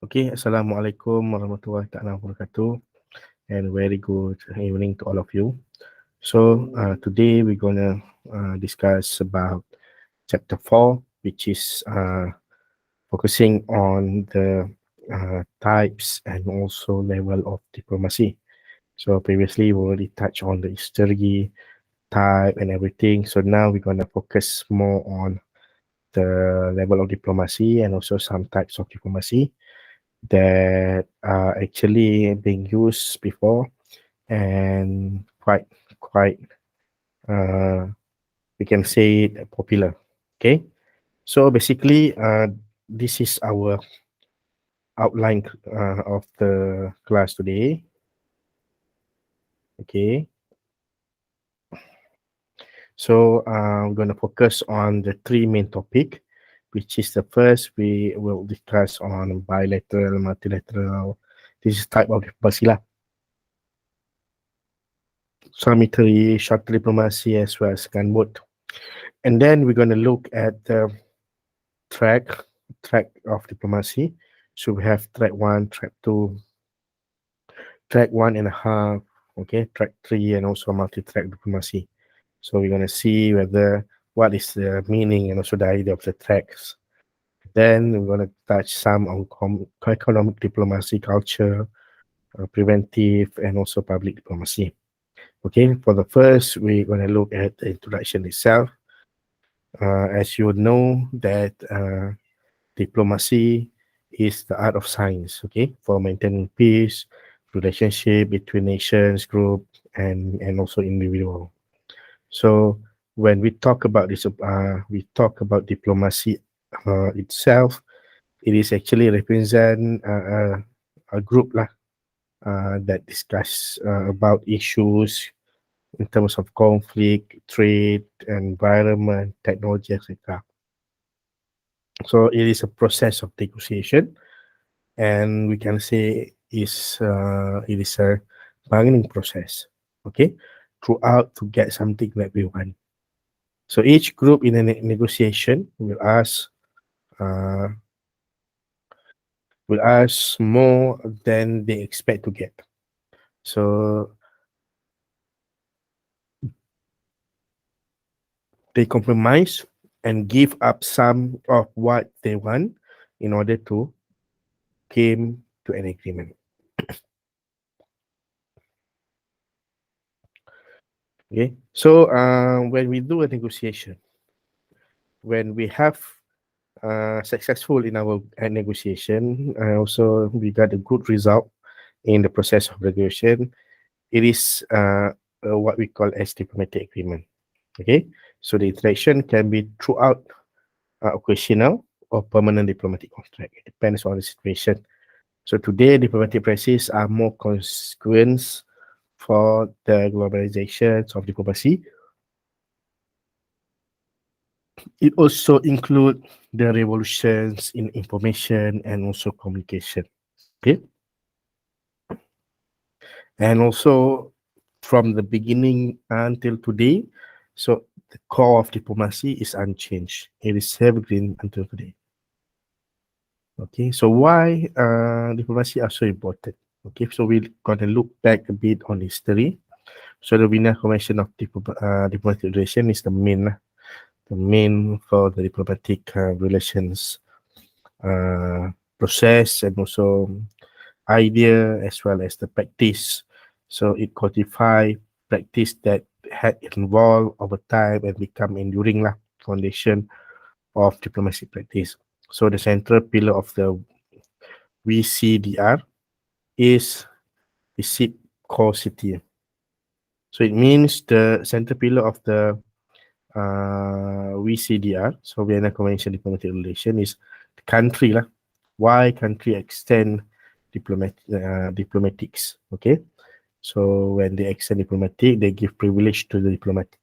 Okay, Assalamualaikum warahmatullahi taala wabarakatuh, and very good evening to all of you. So today we're gonna discuss about chapter 4, which is focusing on the types and also level of diplomacy. So previously we already touched on the history, type, and everything. So now we're gonna focus more on the level of diplomacy and also some types of diplomacy that are actually being used before and quite uh, we can say it popular. Okay, so basically this is our outline of the class today. Okay, so we're going to focus on the three main topic, which is the first we will discuss on bilateral, multilateral. This is type of diplomacy lah. Military, short diplomacy, as well as gunboat. And then we're going to look at the track track of diplomacy. So we have track 1, track 2, track 1.5, okay, track 3, and also multi-track diplomacy. So we're going to see whether what is the meaning and also the idea of the tracks. Then we're going to touch some on economic diplomacy, culture, preventive, and also public diplomacy. Okay, for the first, we're going to look at the introduction itself. As you know that diplomacy is the art of science, okay, for maintaining peace, relationship between nations, group, and also individual. So when we talk about this, we talk about diplomacy itself. It is actually represent a group lah that discuss about issues in terms of conflict, trade, environment, technology, etc. So it is a process of negotiation, and we can say it is a bargaining process. Okay, throughout to get something that we want. So each group in a negotiation uh, will ask more than they expect to get. So they compromise and give up some of what they want in order to came to an agreement. Okay, so when we do a negotiation, when we have successful in our negotiation, also we got a good result in the process of negotiation. It is what we call as diplomatic agreement. Okay, so the interaction can be throughout occasional or permanent diplomatic contract. It depends on the situation. So today, diplomatic practices are more consequence for the globalization of diplomacy. It also include the revolutions in information and also communication. Okay, and also from the beginning until today, so the core of diplomacy is unchanged. It is evergreen until today. Okay, so why diplomacy are so important? Okay, so we're gonna look back a bit on history. So the Vienna Convention of diplomatic relation is the main for the diplomatic relations process and also idea as well as the practice. So it codify practice that had evolved over time and become enduring foundation of diplomacy practice. So the central pillar of the VCDR is reciprocity. So it means the central pillar of the VCDR, so Vienna Convention Diplomatic Relation, is the country lah. Why country extend diplomatics? Okay, so when they extend diplomatic, they give privilege to the diplomatic.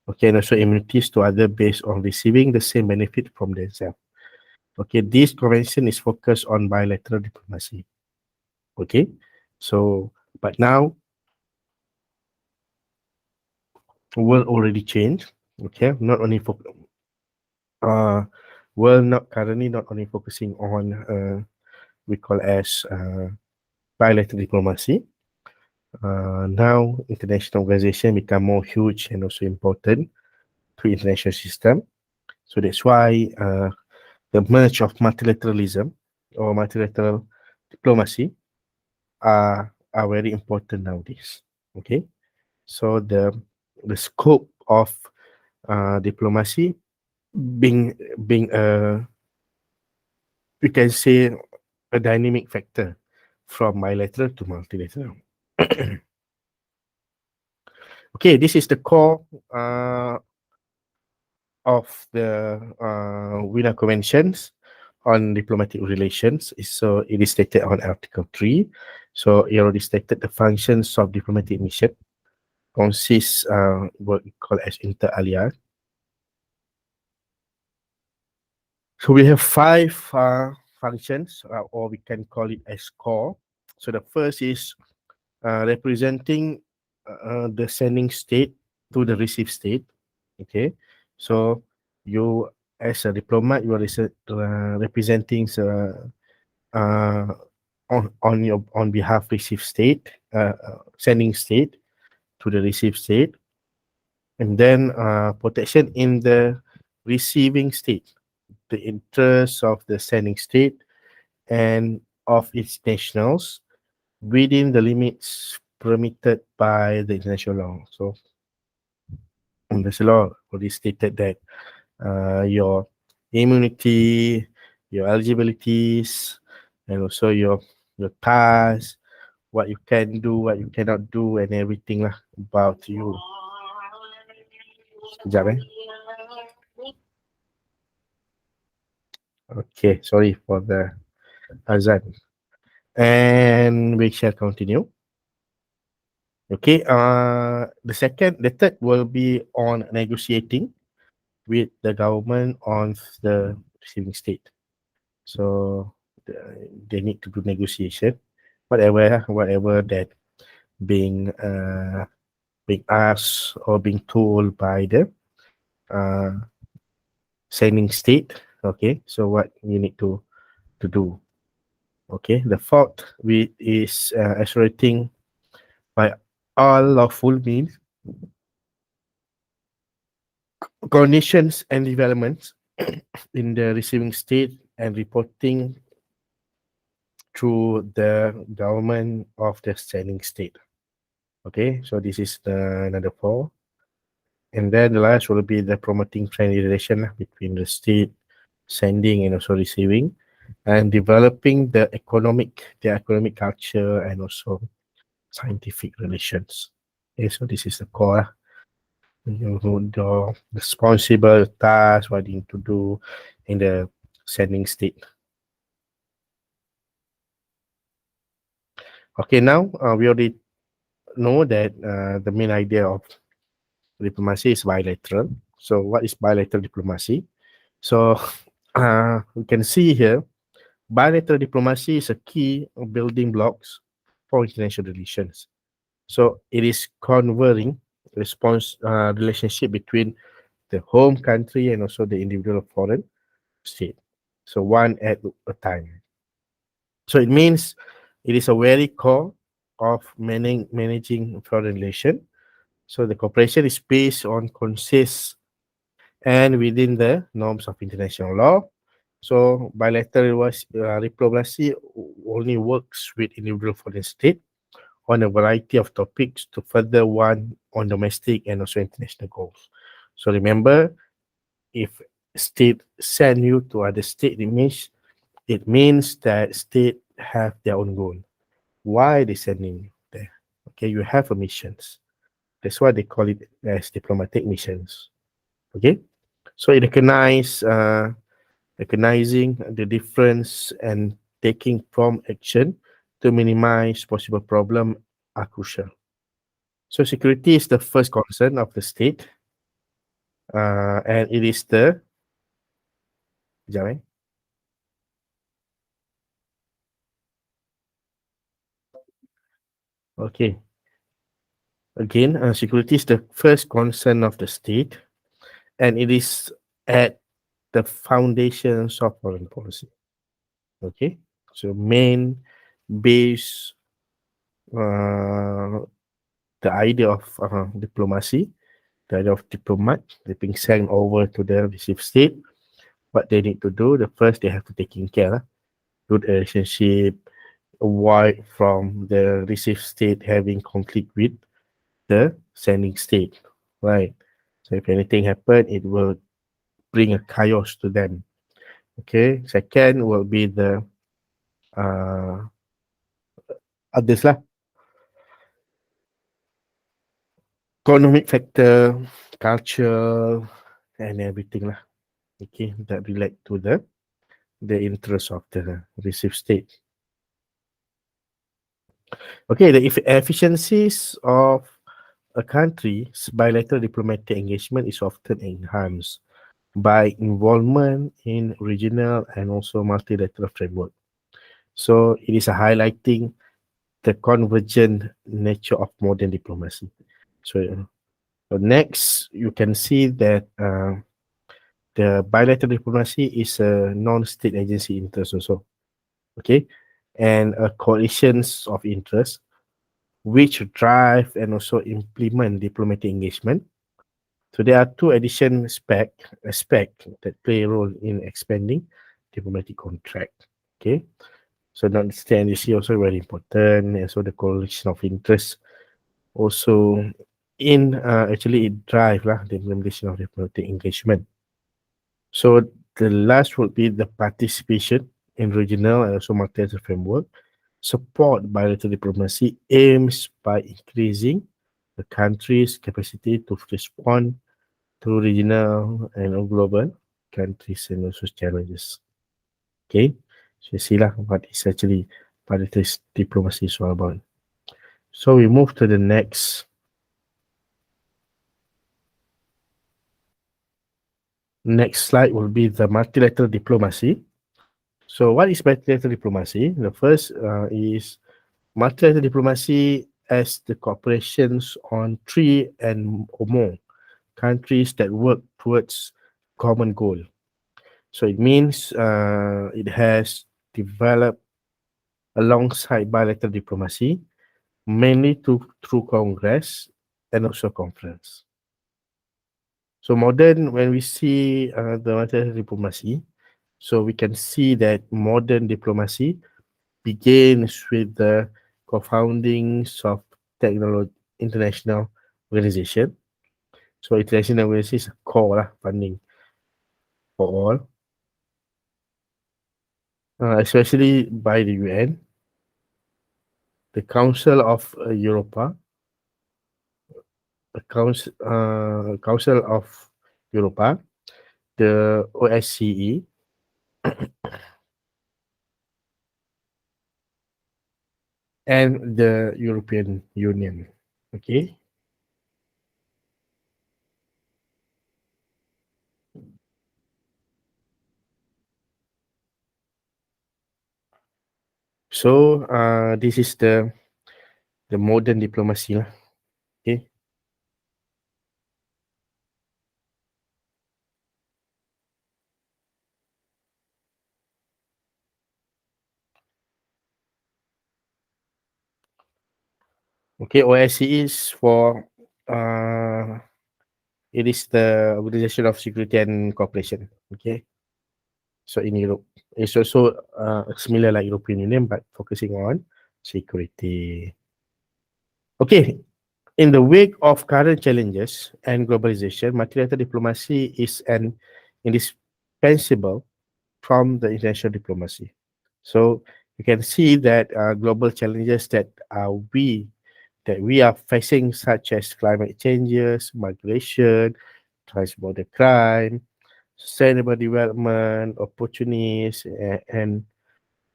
Okay, and also immunities to other based on receiving the same benefit from themselves. Okay, this convention is focused on bilateral diplomacy. Okay, so but now world already changed. Okay, not only for world not currently not only focusing on we call as bilateral diplomacy. Now, international organization become more huge and also important to international system. So that's why the merge of multilateralism or multilateral diplomacy are very important nowadays. Okay, so the scope of diplomacy being we can say a dynamic factor from bilateral to multilateral. Okay, this is the core of the Vienna Conventions on diplomatic relations. So it is stated on Article 3. So it already stated the functions of diplomatic mission consists what we call as inter alia. So we have five functions, or we can call it as core. So the first is representing the sending state to the receive state. Okay, so you as a diplomat, you are representing uh, on behalf receive state, sending state to the receive state, and then protection in the receiving state, the interests of the sending state and of its nationals within the limits permitted by the international law. So there's a law already stated that your immunity, your eligibilities, and also your tasks, what you can do, what you cannot do, and everything lah about you. Sekejap Okay, sorry for the azan. And we shall continue. Okay, the third will be on negotiating with the government on the receiving state. So they need to do negotiation, whatever that being asked or being told by the uh, sending state. Okay, so what you need to do. Okay, the fourth is asserting by all lawful means conditions and developments in the receiving state and reporting to the government of the sending state. Okay, so this is another four. And then the last will be the promoting friendly relation between the state sending and also receiving, and developing the economic culture and also scientific relations. Okay, so this is the core. Your responsible task, what you need to do in the sending state. Okay, now we already know that the main idea of diplomacy is bilateral. So what is bilateral diplomacy? So we can see here, bilateral diplomacy is a key building blocks for international relations. So it is conferring relationship between the home country and also the individual foreign state. So one at a time. So it means it is a very core of managing foreign relation. So the cooperation is based on consists and within the norms of international law. So bilateral diplomacy only works with individual foreign state on a variety of topics to further one on domestic and also international goals. So remember, if state send you to other state, it means that state have their own goal. Why they sending you there? Okay, you have a missions. That's why they call it as diplomatic missions. Okay, so it recognizing the difference and taking prompt action to minimize possible problem are crucial. So security is the first concern of the state, and it is the sekejap, Okay. Again, security is the first concern of the state, and it is at the foundations of foreign policy. Okay. So main base uh, the idea of diplomacy, the idea of diplomat, they being sent over to the receive state. What they need to do, the first they have to take in care, good relationship, avoid from the receive state having conflict with the sending state, right? So if anything happen, it will bring a chaos to them. Okay. Second will be the uh, others lah, economic factor, culture, and everything lah. Okay, that relate to the interest of the receive state. Okay, the efficiencies of a country's bilateral diplomatic engagement is often enhanced by involvement in regional and also multilateral framework. So it is a highlighting the convergent nature of modern diplomacy. So next, you can see that the bilateral diplomacy is a non-state agency interest also. Okay, and a coalitions of interest which drive and also implement diplomatic engagement. So there are two additional aspect that play a role in expanding diplomatic contract. Okay, so understand this is also very important, and so the coalition of interest also in actually it drive lah the implementation of diplomatic engagement. So the last would be the participation in regional and also multilateral framework. Support bilateral diplomacy aims by increasing the country's capacity to respond to regional and global countries and also challenges. Okay, so you see lah what is actually bilateral diplomacy is all about. So we move to the next. Next slide will be the multilateral diplomacy. So what is multilateral diplomacy? The first is multilateral diplomacy as the cooperations on three and or more countries that work towards common goal. So it means it has developed alongside bilateral diplomacy, mainly through Congress and also conference. So modern, when we see the multilateral diplomacy, so we can see that modern diplomacy begins with the co-foundings of international organization. So international organization is a core lah, funding for all, especially by the UN, the Council of Europa, the Council of Europa, the OSCE, and the European Union. Okay. So this is the modern diplomacy lah. Okay. Okay, OSCE is for it is the Organization of Security and Cooperation. Okay, so in Europe, it's also similar like European Union, but focusing on security. Okay, in the wake of current challenges and globalization, multilateral diplomacy is an indispensable from the international diplomacy. So you can see that global challenges that we are facing, such as climate changes, migration, transborder crime, sustainable development, opportunities, and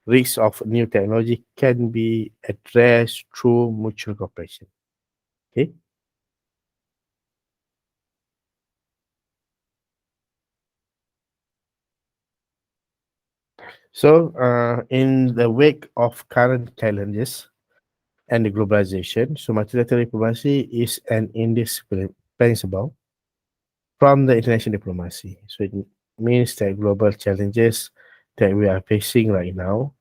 risks of new technology can be addressed through mutual cooperation. Okay. So, in the wake of current challenges and the globalization, so multilateral diplomacy is an indispensable from the international diplomacy. So it means that global challenges that we are facing right now,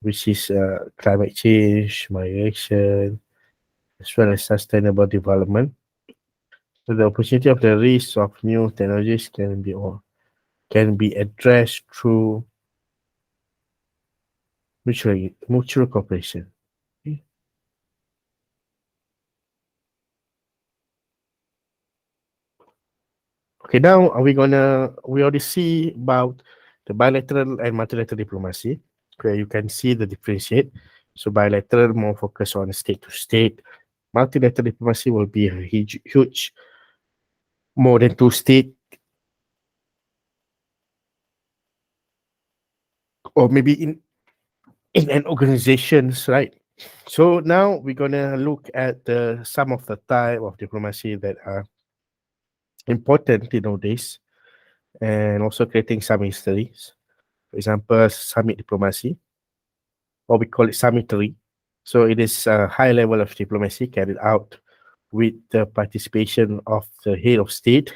which is climate change, migration, as well as sustainable development. So the opportunity of the risk of new technologies can be addressed through mutual cooperation. Okay. Okay, now we already see about the bilateral and multilateral diplomacy. Okay, you can see the differentiate. So bilateral more focus on state to state. Multilateral diplomacy will be a huge more than two state, or maybe in an organizations, right? So now we're gonna look at some of the type of diplomacy that are important nowadays, and also creating some histories. For example, summit diplomacy, or we call it summitry. So it is a high level of diplomacy carried out with the participation of the head of state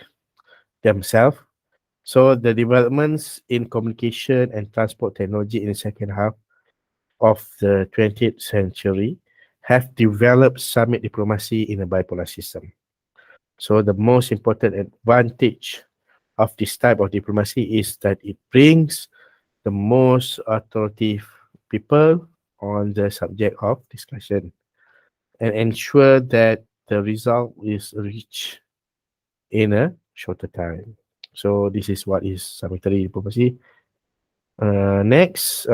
themselves. So the developments in communication and transport technology in the second half of the 20th century have developed summit diplomacy in a bipolar system. So the most important advantage of this type of diplomacy is that it brings the most authoritative people on the subject of discussion and ensure that the result is reached in a shorter time. So this is what is summitary diplomacy. Next,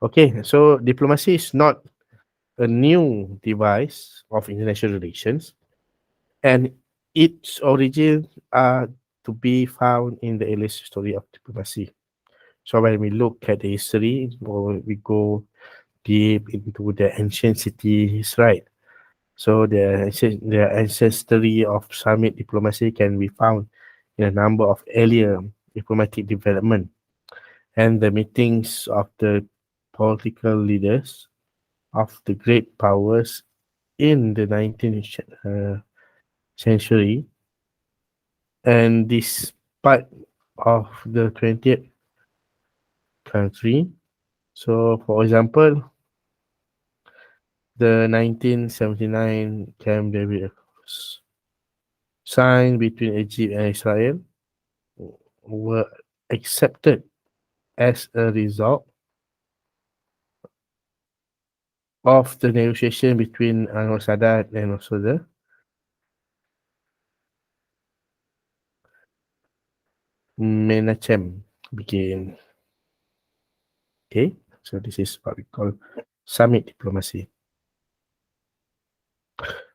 okay, so diplomacy is not a new device of international relations, and its origins are to be found in the earliest history of diplomacy. So when we look at the history, or we go deep into the ancient cities, right? So the ancestry of summit diplomacy can be found in a number of earlier diplomatic development and the meetings of the political leaders of the great powers in the 19th century, and this part of the 20th country. So, for example, the 1979 Camp David Accords signed between Egypt and Israel were accepted as a result of the negotiation between Anwar Sadat and also the Menachem began. Okay, so this is what we call summit diplomacy.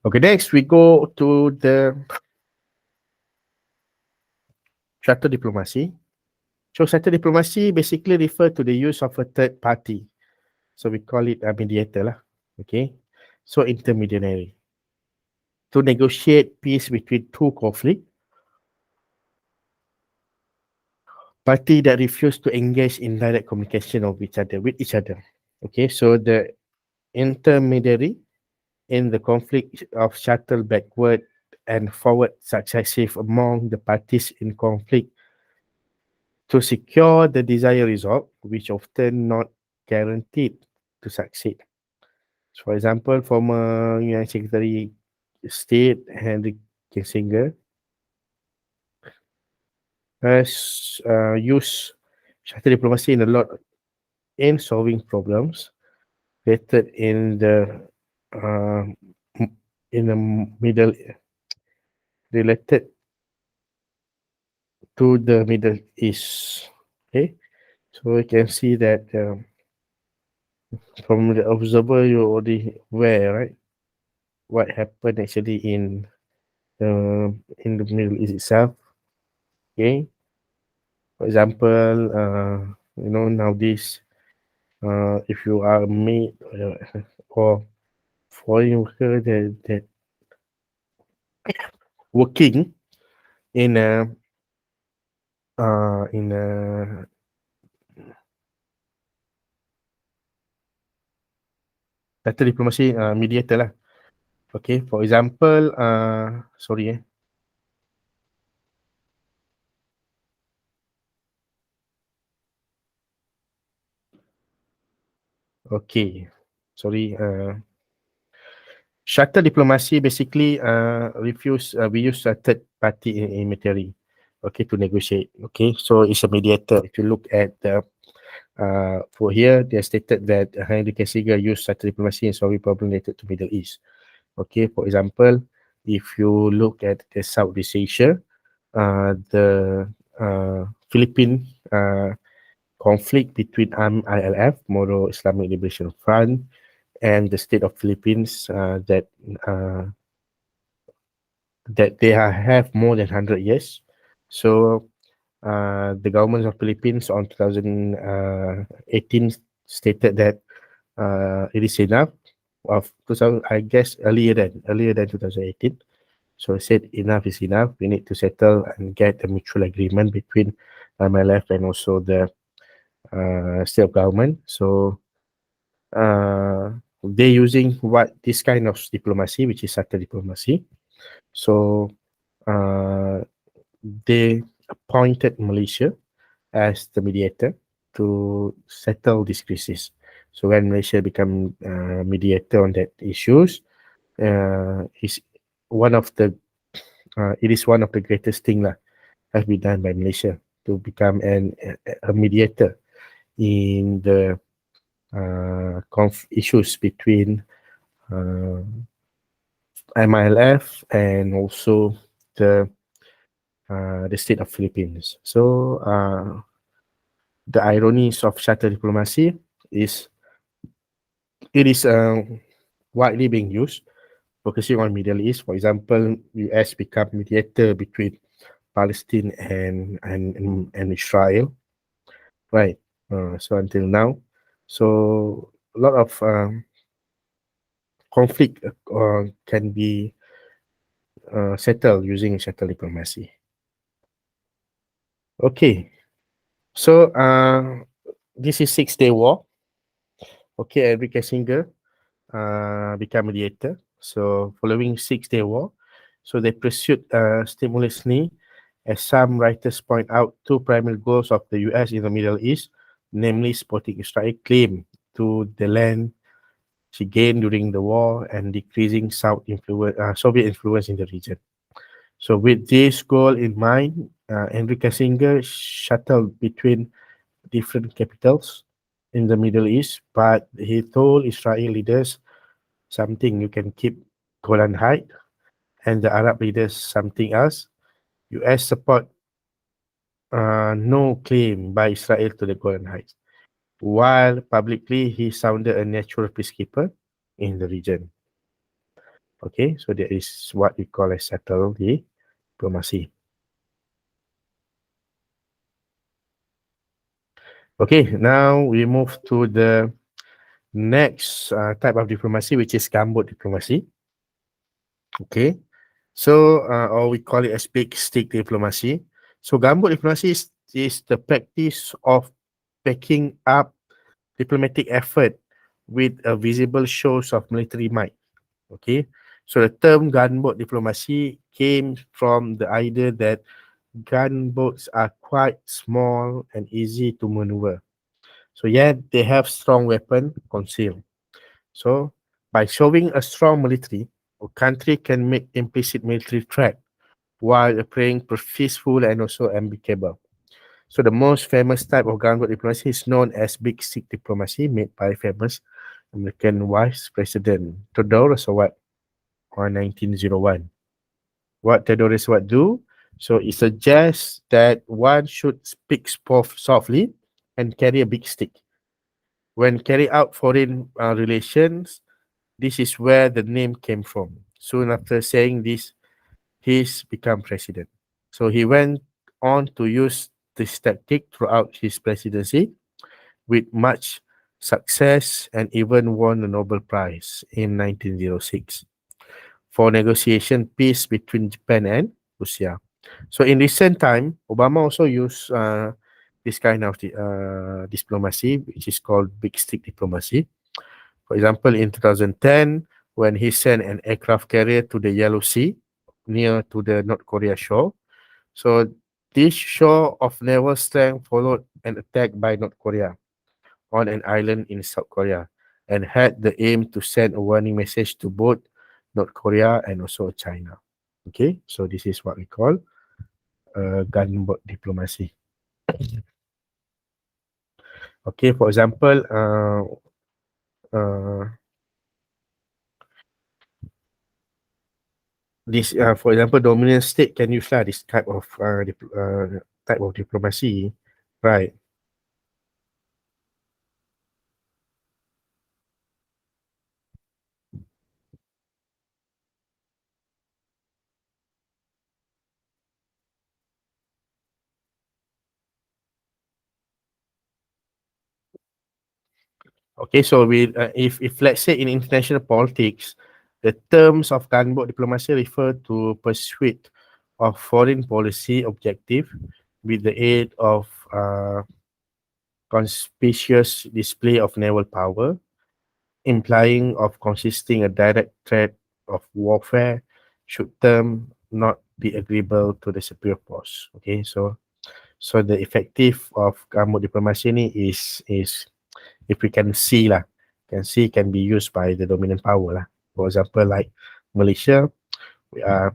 Okay, next we go to the shuttle diplomacy. So shuttle diplomacy basically refer to the use of a third party. So we call it a mediator lah. Okay, so intermediary to negotiate peace between two conflict party that refuse to engage in direct communication of each other with each other. Okay, so the intermediary in the conflict of shuttle backward and forward successive among the parties in conflict to secure the desired result, which often not guaranteed to succeed. So for example, former United Secretary State Henry Kissinger has used shuttle diplomacy in a lot in solving problems created uh, in the middle related to the Middle East. Okay, so we can see that from the observer, you already aware, right? What happened actually in the Middle East itself. Okay, for example, nowadays, if you are a maid or foreign worker that working in a better diplomacy mediator lah. Okay, for example, sorry Okay, sorry. Shuttle diplomacy basically we use a third party intermediary, okay, to negotiate. Okay, so it's a mediator. If you look at the for here, they stated that Henry Kissinger used shuttle diplomacy in solving problems related to Middle East. Okay, for example, if you look at the Southeast Asia, the Philippine conflict between ILF, Moro Islamic Liberation Front, and the state of Philippines uh, that they have more than 100 years. So the government of Philippines on 2018 stated that it is enough of 2000, I guess earlier than 2018. So it said enough is enough. We need to settle and get a mutual agreement between MLF and also the state government. So they're using what this kind of diplomacy, which is subtle diplomacy. So uh, they appointed Malaysia as the mediator to settle this crisis. So when Malaysia become mediator on that issues, is one of the it is one of the greatest thing lah has been done by Malaysia to become a mediator in the issues between uh, MILF and also the the state of Philippines. So the ironies of shuttle diplomacy is it is widely being used, focusing on Middle East. For example, US become mediator between Palestine and Israel, right? So until now, so a lot of conflict can be settled using shuttle diplomacy. Okay, so this is 6 Day War. Okay, Henry Kissinger become mediator. So following 6 Day War, so they pursued stimulously, as some writers point out, two primary goals of the US in the Middle East, namely supporting Israel's claim to the land she gained during the war and decreasing Soviet influence in the region. So with this goal in mind, Henry Kissinger shuttled between different capitals in the Middle East, but he told Israel leaders something: you can keep Golan Heights, and the Arab leaders something else. US support no claim by Israel to the Golan Heights, while publicly he sounded a natural peacekeeper in the region. Okay, so that is what we call a subtle diplomacy. Okay, now we move to the next type of diplomacy, which is gambot diplomacy. Okay, so or we call it as big stick diplomacy. So gambot diplomacy is the practice of backing up diplomatic effort with a visible shows of military might. Okay, so the term gunboat diplomacy came from the idea that gunboats are quite small and easy to maneuver. So yet they have strong weapon concealed. So by showing a strong military, a country can make implicit military threat while appearing peaceful and also amicable. So the most famous type of gunboat diplomacy is known as big stick diplomacy, made by famous American Vice President Theodore Roosevelt on 1901. What Theodore Roosevelt do? So it suggests that one should speak softly and carry a big stick. When carry out foreign relations, this is where the name came from. Soon after saying this, he's become president. So he went on to use this tactic throughout his presidency with much success and even won the Nobel Prize in 1906 for negotiation peace between Japan and Russia. So in recent time, Obama also used this kind of diplomacy, which is called big stick diplomacy. For example, in 2010, when he sent an aircraft carrier to the Yellow Sea near to the North Korea shore. So this show of naval strength followed an attack by North Korea on an island in South Korea. and had the aim to send a warning message to both North Korea and also China. Okay, so this is what we call gunboat diplomacy. Okay, for example, uh, this for example, dominant state can use this type of diplomacy, right? Okay, so if let's say in international politics, the terms of gunboat diplomacy refer to pursuit of foreign policy objective with the aid of conspicuous display of naval power, implying of consisting a direct threat of warfare should term not be agreeable to the superior force. Okay, so the effective of gunboat diplomacy ni is if we can see can be used by the dominant power lah. For example, like Malaysia, uh,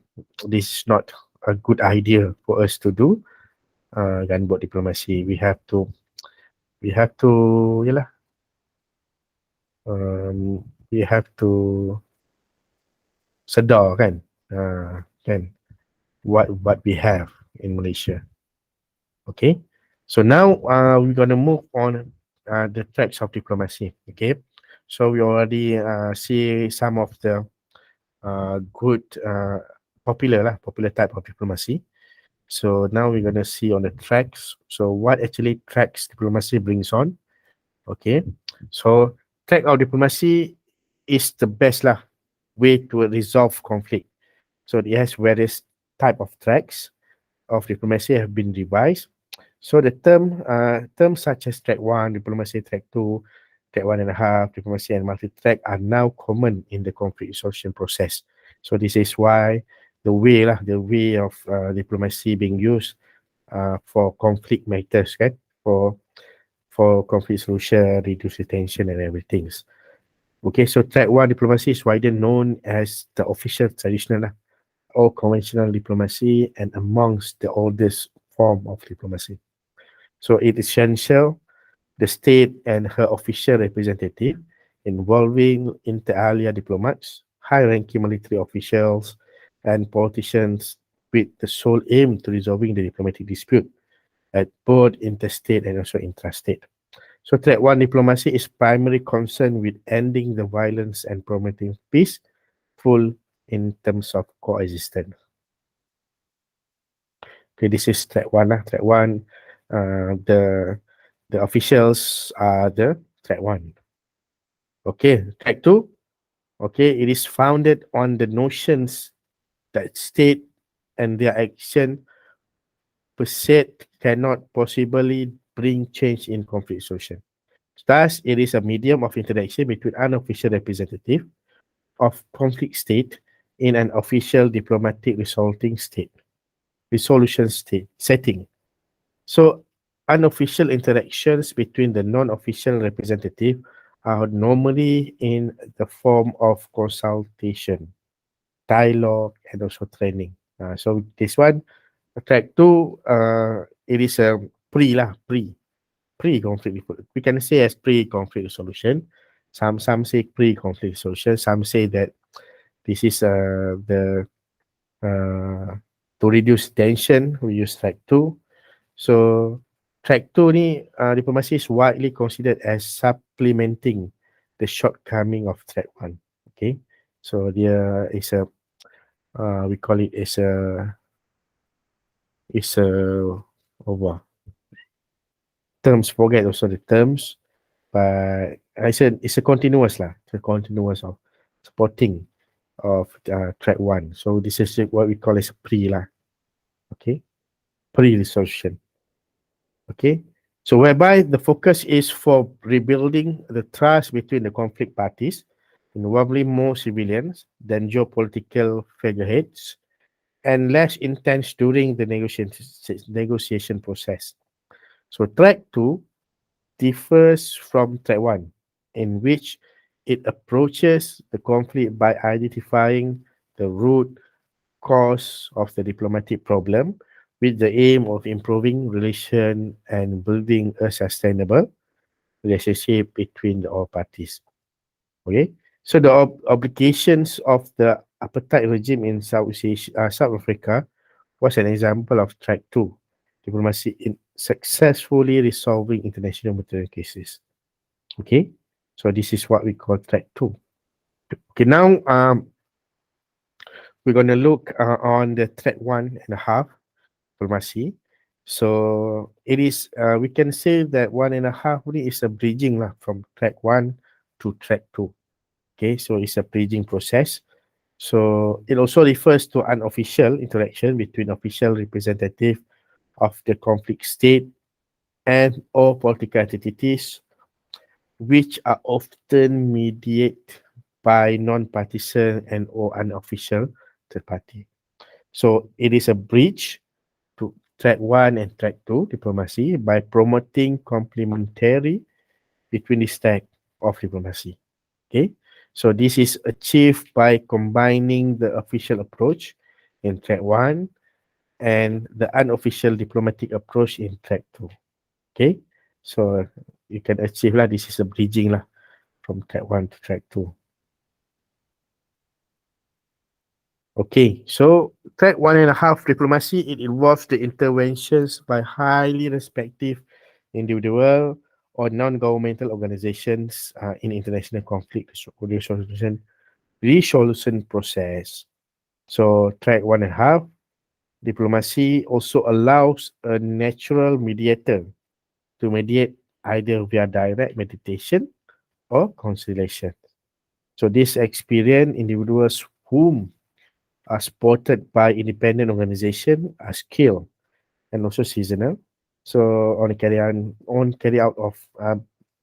this is not a good idea for us to do gunboat diplomacy. We have to yalah, we have to sedar kan what we have in Malaysia. Okay, so now we're gonna move on the tracks of diplomacy. Okay, so we already see some of the good popular type of diplomacy. So now we're gonna see on the tracks. So what actually tracks diplomacy brings on? Okay, so track of diplomacy is the best way to resolve conflict. So it has various type of tracks of diplomacy have been revised. So the terms such as track one, diplomacy, track two, track one and a half, diplomacy and multi-track are now common in the conflict resolution process. So this is why the way of diplomacy being used for conflict matters, right? For conflict solution, reduce the tension and everything. Okay, so track one diplomacy is widely known as the official traditional or conventional diplomacy and amongst the oldest form of diplomacy. So it is essential the state and her official representative involving inter alia diplomats, high-ranking military officials, and politicians with the sole aim to resolving the diplomatic dispute at both interstate and also intrastate. So track one diplomacy is primarily concerned with ending the violence and promoting peace, full in terms of coexistence. Okay, this is track one. Track one, the officials are the track one. Okay, track two. Okay, it is founded on the notions that state and their action per se cannot possibly bring change in conflict solution. Thus, it is a medium of interaction between unofficial representative of conflict state in an official diplomatic resolution state setting. So, unofficial interactions between the non-official representative are normally in the form of consultation, dialogue, and also training. So this one, track two, it is a pre-conflict. We can say as pre-conflict resolution. Some say pre-conflict resolution. Some say that this is the to reduce tension. We use track two. So track two ni diplomacy is widely considered as supplementing the shortcoming of track one. Okay, so there is a we call it as a over terms. Forget also the terms, but I said it's a continuous It's a continuous of supporting of track one. So this is what we call as pre Okay, pre-resolution. Okay, so whereby the focus is for rebuilding the trust between the conflict parties, involving more civilians than geopolitical figureheads, and less intense during the negotiation process. So track two differs from track one, in which It approaches the conflict by identifying the root cause of the diplomatic problem with the aim of improving relation and building a sustainable relationship between the all parties. Okay, so the obligations of the apartheid regime in South Africa was an example of track two diplomacy in successfully resolving international material cases. Okay, so this is what we call track two. Okay, now we're going to look on the track one and a half diplomacy. So it is we can say that one and a half really is a bridging lah, from track one to track two. Okay, so it's a bridging process. So it also refers to unofficial interaction between official representative of the conflict state and or political entities, which are often mediated by non-partisan and or unofficial third party. So it is a bridge to track one and track two diplomacy by promoting complementary between this type of diplomacy. Okay, so this is achieved by combining the official approach in track one and the unofficial diplomatic approach in track two. Okay, so you can achieve lah. This is a bridging lah from track one to track two. Okay, so track one and a half diplomacy, it involves the interventions by highly respective individual or non-governmental organizations in international conflict resolution process. So track one and a half diplomacy also allows a natural mediator to mediate either via direct mediation or conciliation. So this experienced individuals whom are supported by independent organization are skilled and also seasonal. So on carry out of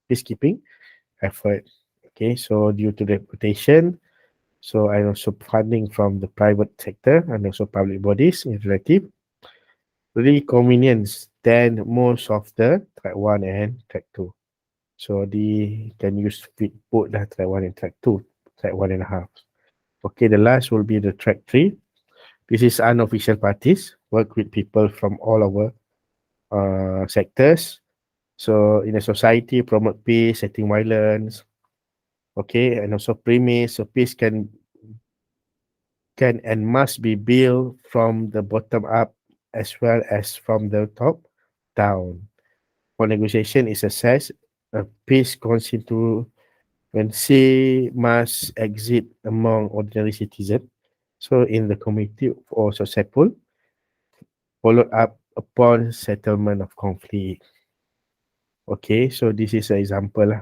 peacekeeping effort. Okay, so due to reputation, so and also funding from the private sector and also public bodies in relative really convenience than most of the track one and track two. So the can use both the track one and track two, track one and a half. Okay, the last will be the track three. This is unofficial parties, work with people from all over sectors. So in a society, promote peace, setting violence. Okay, and also premise. So peace can and must be built from the bottom up as well as from the top down. For negotiation is assessed, a peace constituency must exist among ordinary citizens. So in the committee or successful, followed up upon settlement of conflict. Okay, so this is an example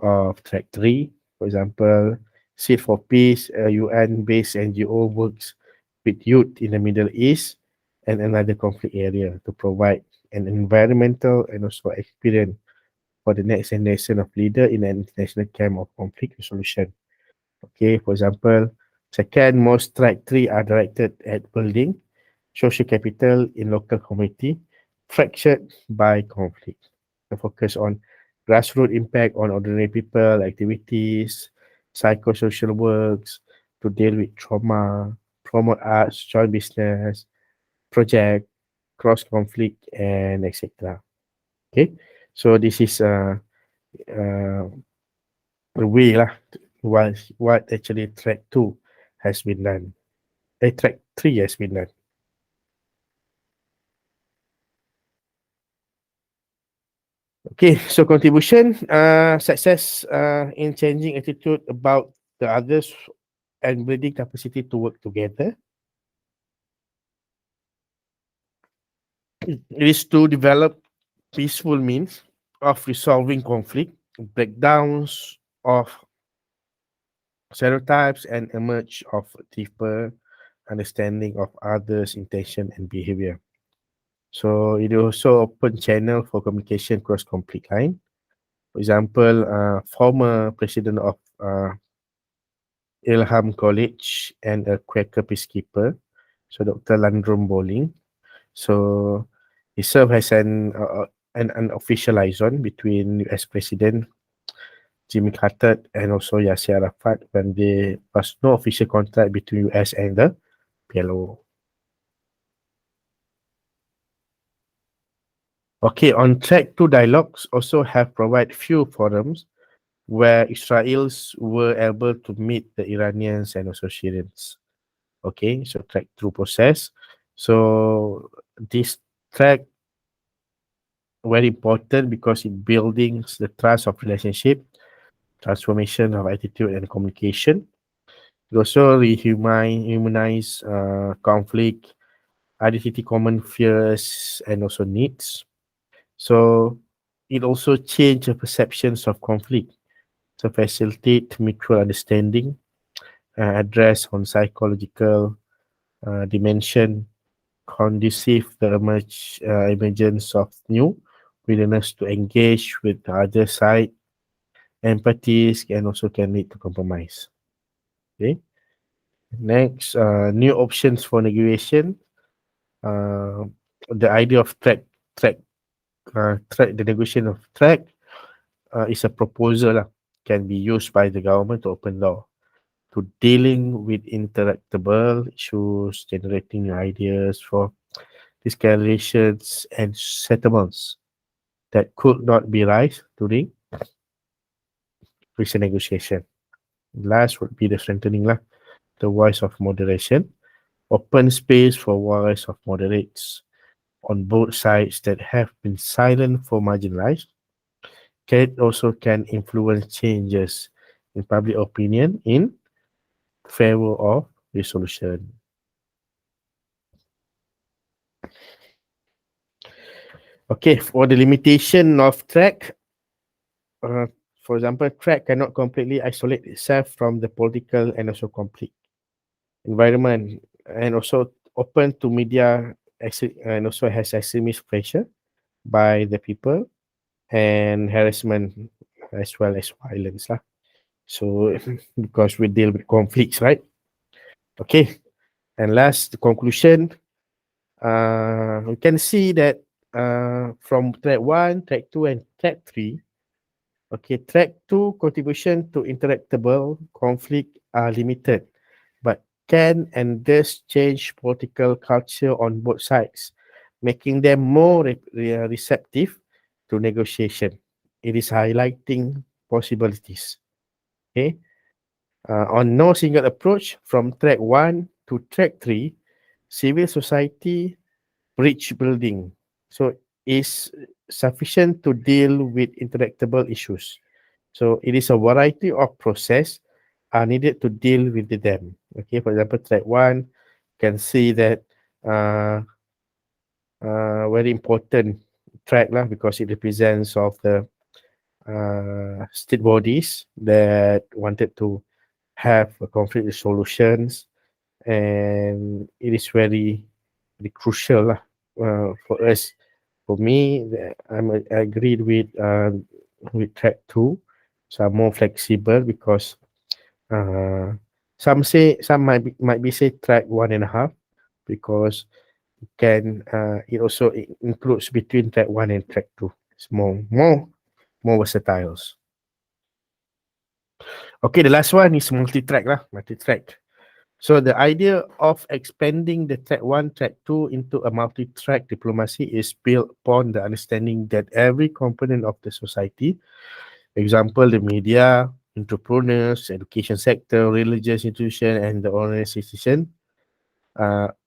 of track 3. For example, Seed for Peace, a UN-based NGO works with youth in the Middle East and another conflict area to provide an environmental and also experience for the next generation of leader in an international camp of conflict resolution. Okay, for example, second, most track 3 are directed at building social capital in local community fractured by conflict. The focus on grassroots impact on ordinary people, activities, psychosocial works to deal with trauma, promote arts, joint business, project, cross conflict, and etc. Okay, so this is the way lah what actually track 2 has been done. Track 3 has been done. Okay, so contribution, success in changing attitude about the others and building capacity to work together. It is to develop peaceful means of resolving conflict, breakdowns of stereotypes, and emerge of deeper understanding of others' intention and behavior. So it also open channel for communication cross conflict line. For example, former president of Ilham College and a Quaker peacekeeper, so Dr. Landrum Bowling. So he served as an unofficial liaison between US President Jimmy Carter and also Yasser Arafat when there was no official contract between US and the PLO. Okay, on track 2 dialogues also have provide few forums where Israelis were able to meet the Iranians and also Syrians. Okay, so track 2 process. So this track very important because it buildings the trust of relationship, transformation of attitude and communication. It also humanize conflict, identity common fears and also needs. So it also change the perceptions of conflict to facilitate mutual understanding, address on psychological dimension, conducive the emergence of new willingness to engage with the other side, empathies, and also can lead to compromise. Okay. Next, new options for negotiation. Uh, the idea of the negotiation of track is a proposal can be used by the government to open door to dealing with interactable issues, generating ideas for escalations and settlements that could not be raised during recent negotiation. Last would be the strengthening lah, the voice of moderation, open space for voice of moderates on both sides that have been silent for marginalized. Can influence changes in public opinion in favor of resolution. Okay, for the limitation of track, for example, track cannot completely isolate itself from the political and also conflict environment, and also open to media and also has extremist pressure by the people and harassment as well as violence lah. So because we deal with conflicts, right? Okay, and last the conclusion, we can see that from track 1, track 2 and track 3. Okay, track 2 contribution to interactable conflict are limited, but can and does change political culture on both sides, making them more receptive to negotiation. It is highlighting possibilities. Okay, on no single approach from track 1 to track 3, civil society bridge building. So is sufficient to deal with interactable issues. So it is a variety of process are needed to deal with them. Okay, for example, track 1 can see that uh, very important track lah because it represents of the state bodies that wanted to have a conflict solutions, and it is very crucial lah for us. For me, I agreed with track 2. So I'm more flexible because some might be say track 1.5 because it also includes between track 1 and track 2. It's more versatile. Okay, the last one is multi-track. So the idea of expanding the track 1, track 2 into a multi-track diplomacy is built upon the understanding that every component of the society, example, the media, entrepreneurs, education sector, religious institution, and the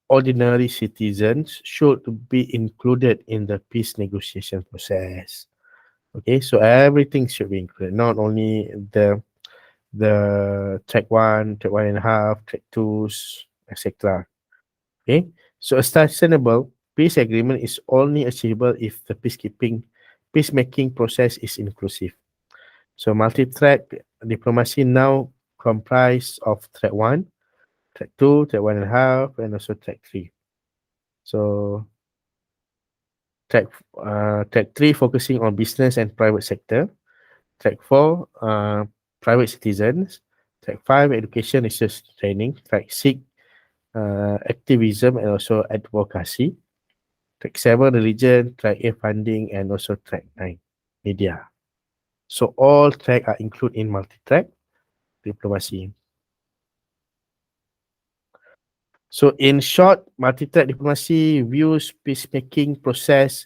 ordinary citizens should be included in the peace negotiation process. Okay, so everything should be included, not only the track 1, track 1.5, track 2s, etc. Okay, so a sustainable peace agreement is only achievable if the peacemaking process is inclusive. So multi-track diplomacy now comprise of track 1, track 2, track 1.5, and also track 3. So track 3 focusing on business and private sector. Track 4, private citizens. Track 5, education, research, training. Track 6, activism and also advocacy. Track 7, religion. Track 8, funding, and also track 9, media. So all track are included in multi-track diplomacy. So in short, multi-track diplomacy views peacemaking process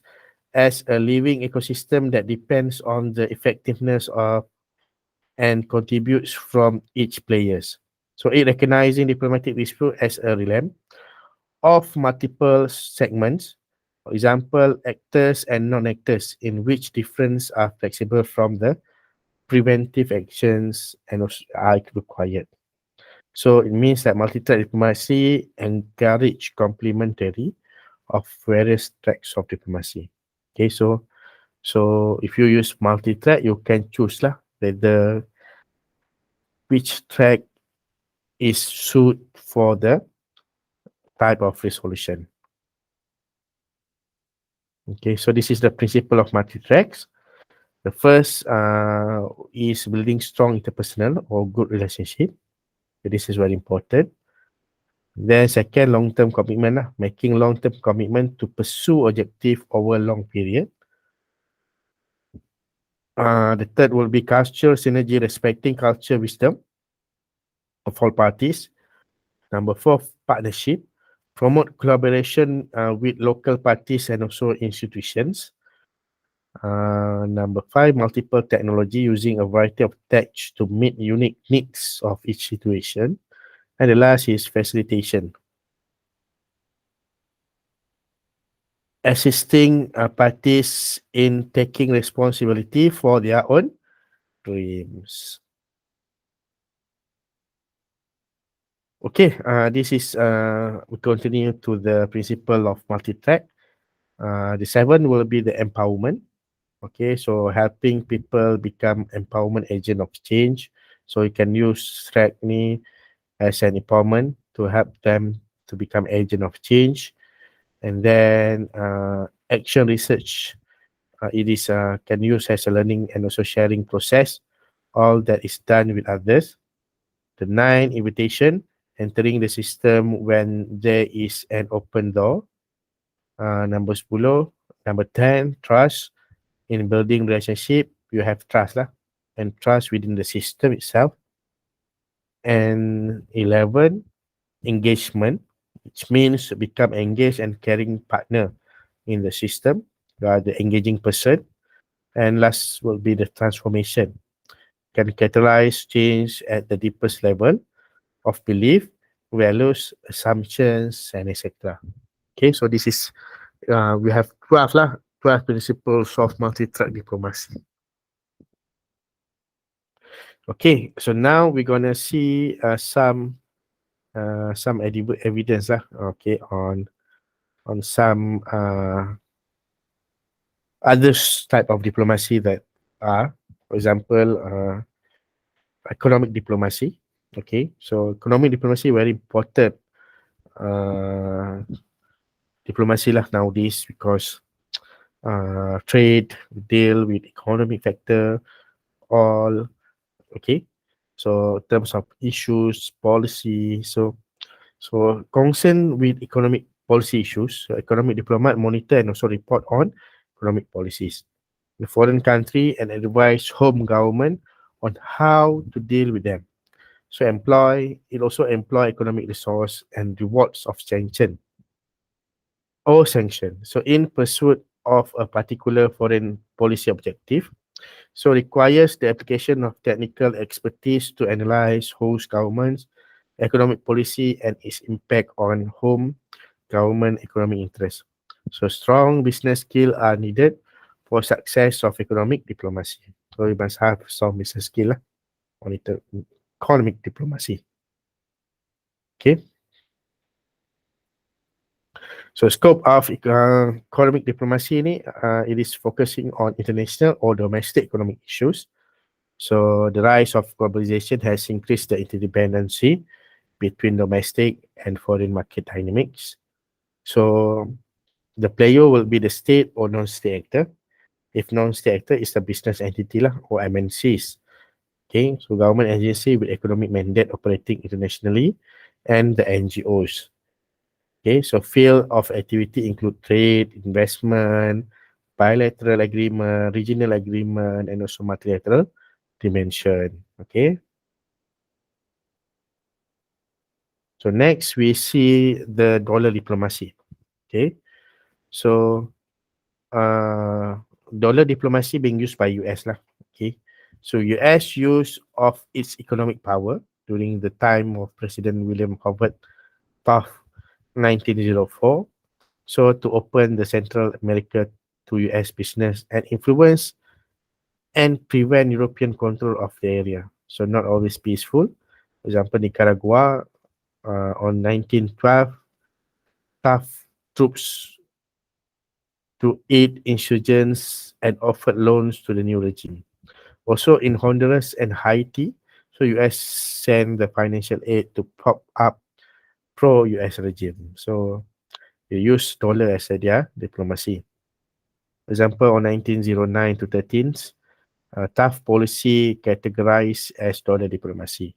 as a living ecosystem that depends on the effectiveness of and contributes from each players. So it recognizing diplomatic dispute as a realm of multiple segments, for example, actors and non-actors, in which difference are flexible from the preventive actions and also are required. So it means that multi-track diplomacy encourage complementary of various tracks of diplomacy. Okay, so if you use multi-track, you can choose lah whether which track is suit for the type of resolution. Okay, so this is the principle of multi-tracks. The first is building strong interpersonal or good relationship. So this is very important. Then second, long-term commitment lah, making long-term commitment to pursue objective over a long period. The third will be cultural synergy, respecting culture wisdom of all parties. Number four, partnership, promote collaboration with local parties and also institutions. Number five, multiple technology, using a variety of tech to meet unique needs of each situation. And the last is facilitation, assisting parties in taking responsibility for their own dreams. Okay, this is we continue to the principle of multi-track. The seven will be the empowerment. Okay, so helping people become empowerment agent of change. So you can use track ni as an empowerment to help them to become agent of change. And then action research, it is can use as a learning and also sharing process. All that is done with others. The nine, invitation, entering the system when there is an open door. Number 10, number 10, trust. In building relationship, you have trust lah, and trust within the system itself. And 11, engagement, which means become engaged and caring partner in the system. You are the engaging person. And last will be the transformation. Can catalyze change at the deepest level of belief, values, assumptions, and etc. Okay, so this is we have 12 lah, 12 principles of multi-track diplomacy. Okay, so now we're gonna see some edible evidence lah. Okay, on some other type of diplomacy that are, for example, economic diplomacy. Okay, so economic diplomacy very important diplomacy lah nowadays, because trade deal with economic factor all. Okay, so in terms of issues, policy, so concern with economic policy issues, so economic diplomat monitor and also report on economic policies in foreign country and advise home government on how to deal with them. So it also employ economic resource and rewards of sanction or sanction. So in pursuit of a particular foreign policy objective, so requires the application of technical expertise to analyze host governments, economic policy and its impact on home government economic interests. So strong business skills are needed for success of economic diplomacy. So you must have strong business skill on economic diplomacy. Okay. So scope of economic diplomacy ni, it is focusing on international or domestic economic issues. So the rise of globalization has increased the interdependency between domestic and foreign market dynamics. So the player will be the state or non-state actor. If non-state actor is the business entity lah, or MNCs. Okay, so government agency with economic mandate operating internationally, and the NGOs. Okay, so field of activity include trade, investment, bilateral agreement, regional agreement, and also multilateral dimension. Okay. So next we see the dollar diplomacy. Okay. So dollar diplomacy being used by US lah. Okay. So US use of its economic power during the time of President William Howard Taft 1904. So to open the Central America to US business and influence and prevent European control of the area. So not always peaceful. For example, Nicaragua on 1912, Taft troops to aid insurgents and offered loans to the new regime. Also in Honduras and Haiti, so US sent the financial aid to prop up pro-US regime. So they use dollar as their diplomacy. For example, on 1909 to 13, tough policy categorized as dollar diplomacy.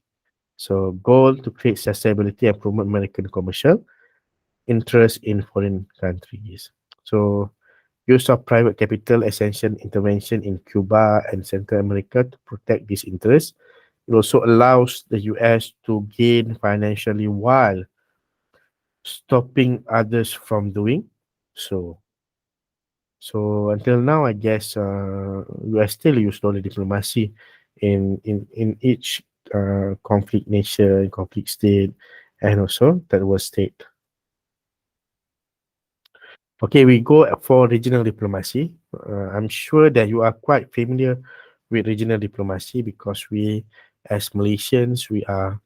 So goal to create sustainability and promote American commercial interest in foreign countries. So use of private capital essential intervention in Cuba and Central America to protect these interests. It also allows the US to gain financially while stopping others from doing so. So until now, I guess US still use dollar diplomacy in each conflict nation, conflict state, and also third world state. Okay, we go for regional diplomacy. I'm sure that you are quite familiar with regional diplomacy because we, as Malaysians, we are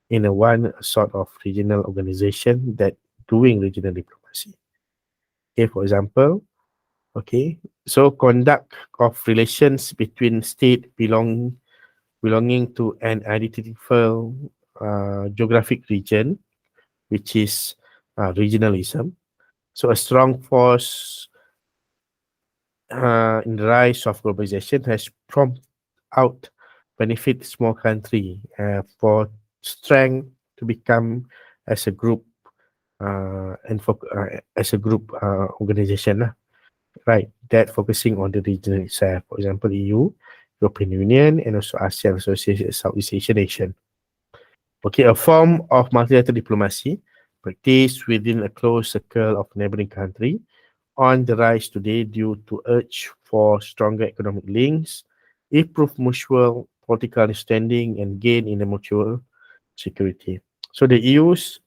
in a one sort of regional organization that doing regional diplomacy. Okay, for example, okay, so conduct of relations between state belonging to an identifiable geographic region, which is regionalism. So a strong force in the rise of globalization has prompted out benefit small country for strength to become as a group and for as a group organization lah. Right, that focusing on the region itself. For example, EU, European Union, and also ASEAN Association, Southeast Asian nation. Okay, a form of multilateral diplomacy practiced within a close circle of neighboring country on the rise today due to urge for stronger economic links, improve mutual political understanding, and gain in the mutual security. So the EU's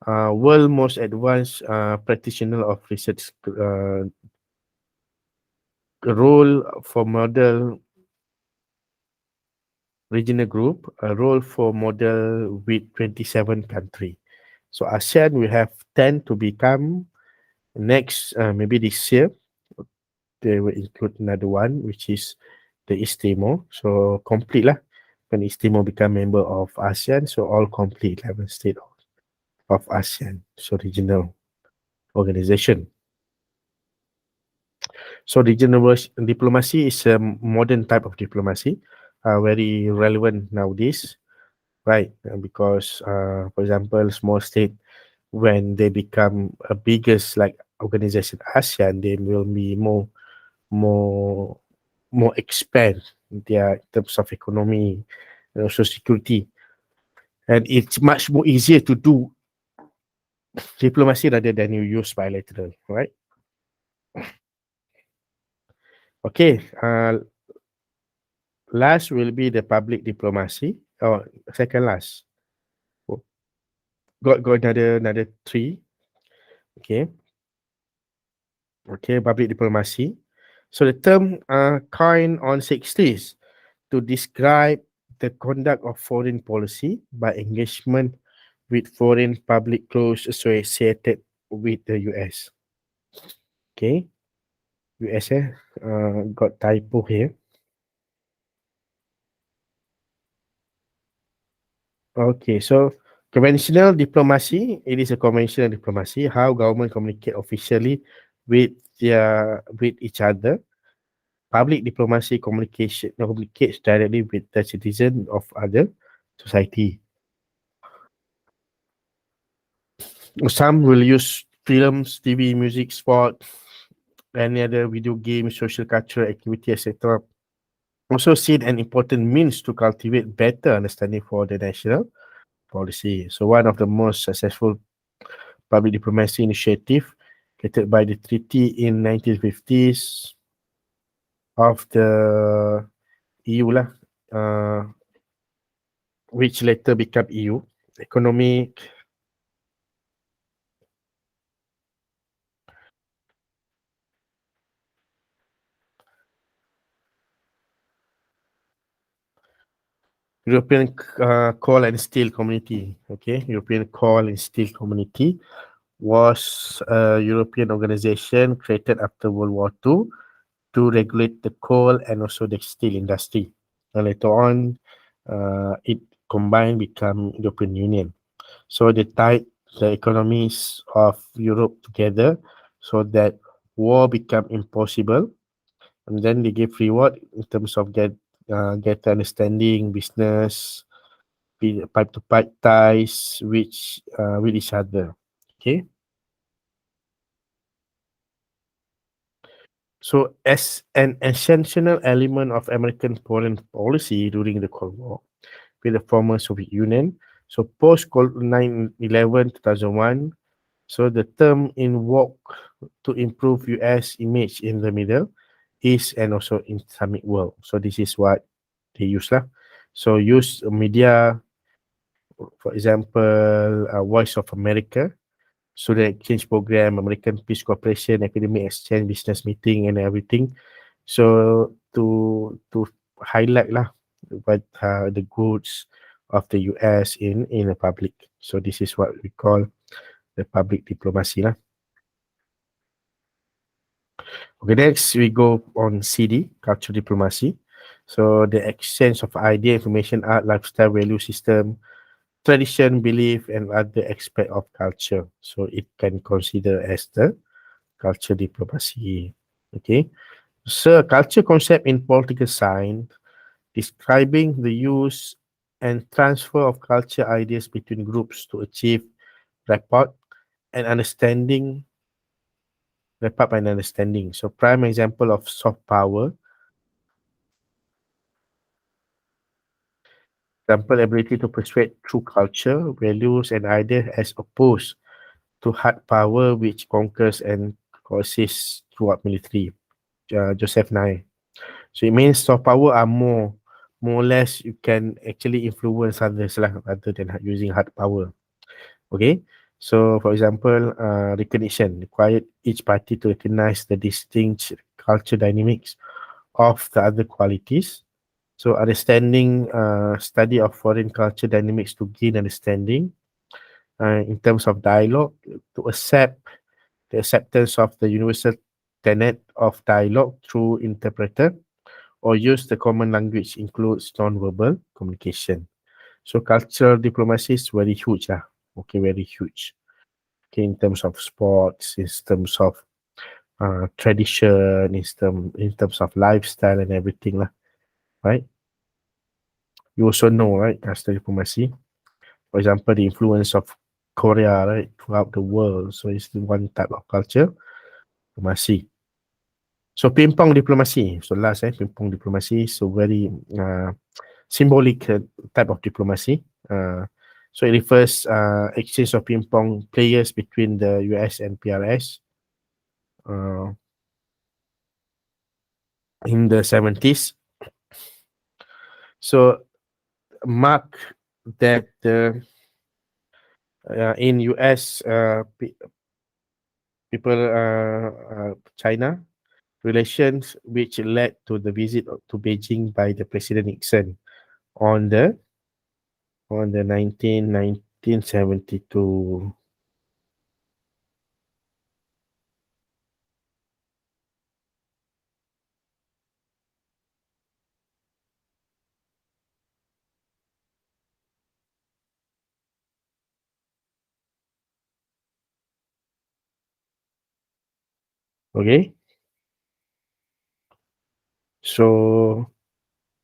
world most advanced practitioner of research role for model regional group, a role for model with 27 country. So ASEAN will have 10 to become next, maybe this year. They will include another one, which is the East Timor. So complete lah. When East Timor become member of ASEAN, so all complete 11 state of ASEAN. So regional organization. So regional diplomacy is a modern type of diplomacy, very relevant nowadays, right? Because, for example, small state, when they become a biggest like organization ASEAN, they will be more expand their in terms of economy and also security, and it's much more easier to do diplomacy rather than you use bilateral, right? Okay, last will be the public diplomacy. Oh, second last. Oh, got another three. Okay. Okay, public diplomacy. So the term coined on 60s to describe the conduct of foreign policy by engagement with foreign public close associated with the US. Okay, US got typo here. Okay, so conventional diplomacy, it is a conventional diplomacy, how government communicate officially with each other. Public diplomacy communicates directly with the citizen of other society. Some will use films, TV, music, sport, any other video game, social cultural activity, etc., also seen an important means to cultivate better understanding for the national policy. So one of the most successful public diplomacy initiative created by the treaty in 1950s of the EU lah, which later became EU, economic European Coal and Steel Community. Okay, European Coal and Steel Community was a European organization created after World War II to regulate the coal and also the steel industry. And later on, it combined become European Union. So they tied the economies of Europe together so that war become impossible. And then they give reward in terms of get understanding, business, pipe to pipe ties, which with each other. Okay. So, as an essential element of American foreign policy during the Cold War with the former Soviet Union, so post 9/11 2001, so the term invoked to improve U.S. image in the Middle East and also in Islamic world. So this is what they use lah. So use media, for example, Voice of America, student exchange program, American Peace Corporation, academic exchange, business meeting, and everything. So to highlight lah what the goods of the US in the public. So this is what we call the public diplomacy lah. Okay, next we go on CD, cultural diplomacy. So the exchange of idea, information, art, lifestyle, value system, tradition, belief, and other aspect of culture. So it can consider as the culture diplomacy. Okay. So culture concept in political science describing the use and transfer of culture ideas between groups to achieve rapport and understanding. Rapport and understanding. So prime example of soft power. Example, ability to persuade through culture, values, and ideas as opposed to hard power which conquers and causes throughout military. Joseph Nye. So it means soft power are more or less you can actually influence others lah rather than using hard power. Okay. So for example, recognition required each party to recognize the distinct culture dynamics of the other qualities. So understanding study of foreign culture dynamics to gain understanding in terms of dialogue, to accept the acceptance of the universal tenet of dialogue through interpreter, or use the common language includes non-verbal communication. So cultural diplomacy is very huge lah. Okay, very huge. Okay, in terms of sports, in terms of tradition, in terms of lifestyle and everything lah. Right? You also know, right, cultural diplomacy. For example, the influence of Korea, right, throughout the world. So it's one type of culture diplomacy. So ping pong diplomacy. So last, ping pong diplomacy. So very symbolic type of diplomacy. So it refers exchange of ping pong players between the US and PRS in the 70s. So mark that in US people China relations, which led to the visit to Beijing by the President Nixon on the 1972. Okay. So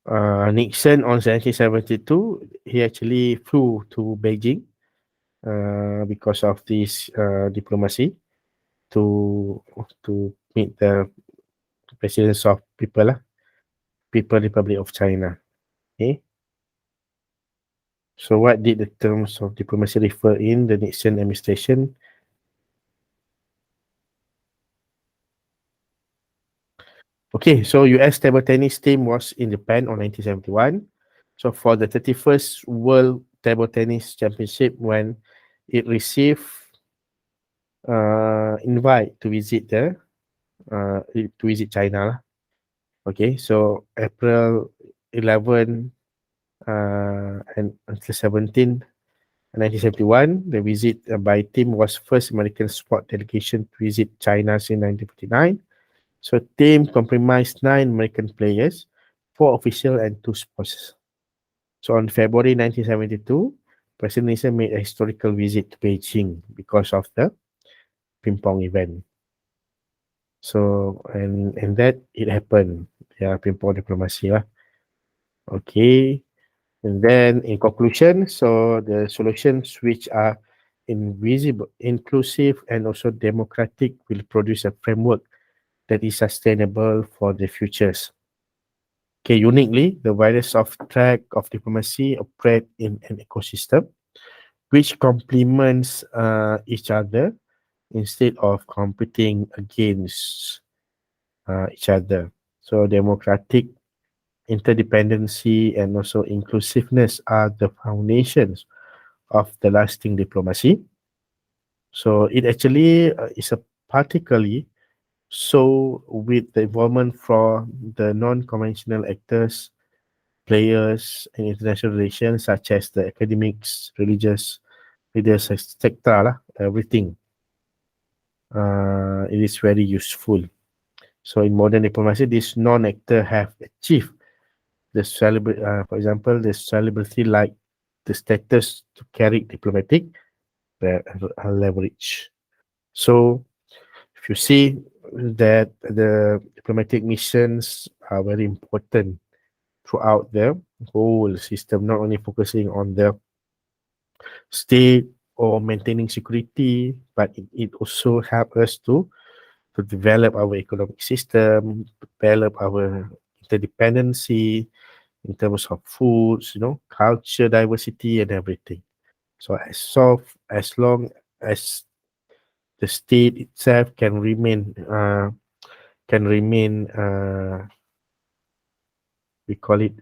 Nixon on 1972, he actually flew to Beijing because of this diplomacy to meet the presidents of People Republic of China. Okay. So what did the terms of diplomacy refer in the Nixon administration? Okay, so US table tennis team was in Japan on 1971. So for the 31st World Table Tennis Championship, when it received invite to visit China lah. Okay, so April 11 and until 17 1971, the visit by team was first American sport delegation to visit China since 1959. So team comprised 9 American players, 4 official and 2 sports. So on February 1972, President Nixon made a historical visit to Beijing because of the ping pong event. So and that it happened. Yeah, ping pong diplomacy lah. Okay. And then in conclusion, so the solutions which are invisible, inclusive, and also democratic will produce a framework that is sustainable for the futures. Okay, uniquely, the various of track of diplomacy operate in an ecosystem which complements each other instead of competing against each other. So democratic interdependency and also inclusiveness are the foundations of the lasting diplomacy. So it actually is a particularly so with the involvement from the non-conventional actors, players in international relations such as the academics, religious leaders, etc. Everything. It is very useful. So in modern diplomacy, this non-actor have achieved the celebrity, for example, the celebrity like the status to carry diplomatic leverage. So if you see that the diplomatic missions are very important throughout the whole system, not only focusing on the state or maintaining security, but it also helps us to develop our economic system, develop our interdependency in terms of foods, culture diversity and everything. So as long as the state itself can remain we call it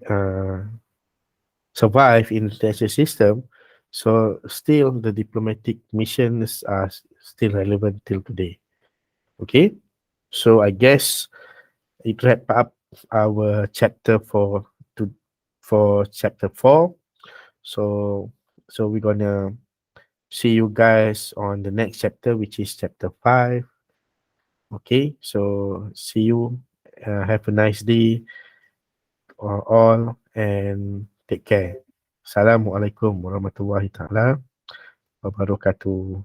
survive in the international system, so still the diplomatic missions are still relevant till today. Okay, so I guess it wrap up our chapter for chapter 4. So we're gonna see you guys on the next chapter, which is chapter 5. Okay, so see you. Have a nice day all and take care. Assalamualaikum warahmatullahi taala wabarakatuh.